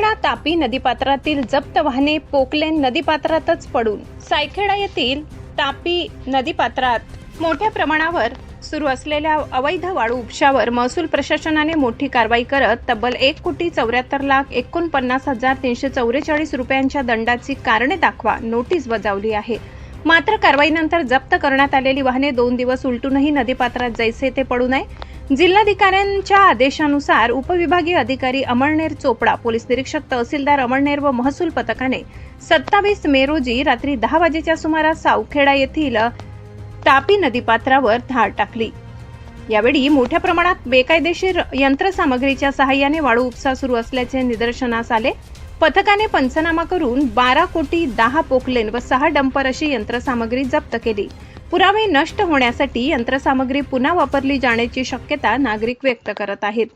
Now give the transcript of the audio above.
सायखेडा तापी नदीपात्रातील जप्त वाहने पोकलेन नदीपात्रातच पडून सायखेडा येथील तापी नदीपात्रात मोठ्या प्रमाणावर सुरू असलेल्या अवैध वाळू उपशावर महसूल प्रशासनाने मोठी कारवाई करत तब्बल 1,74,49,344 रुपयांच्या दंडाची कारणे दाखवा नोटीस बजावली आहे। मात्र कारवाईनंतर जप्त करण्यात आलेली वाहने 2 दिवस उलटूनही नदीपात्रात जैसे ते पडू नये। जिल्हाधिकाऱ्यांच्या आदेशानुसार उपविभागीय अधिकारी अमळनेर चोपडा, पोलीस निरीक्षक तहसीलदार अमळनेर व महसूल पथकाने 27 मे रोजी रात्री 10 वाजेच्या सुमारास सावखेडा येथील तापी नदीपात्रावर धाड टाकली। यावेळी मोठ्या प्रमाणात बेकायदेशीर यंत्रसामग्रीच्या सहाय्याने वाळू उपसा सुरू असल्याचे निदर्शनास आले। पथकाने पंचनामा करून 12 कोटी 10 पोकलेन व 6 डंपर अशी यंत्रसामग्री जप्त केली। पुरावे नष्ट होण्यासाठी यंत्रसामग्री पुन्हा वापरली जाण्याची शक्यता नागरिक व्यक्त करत आहेत।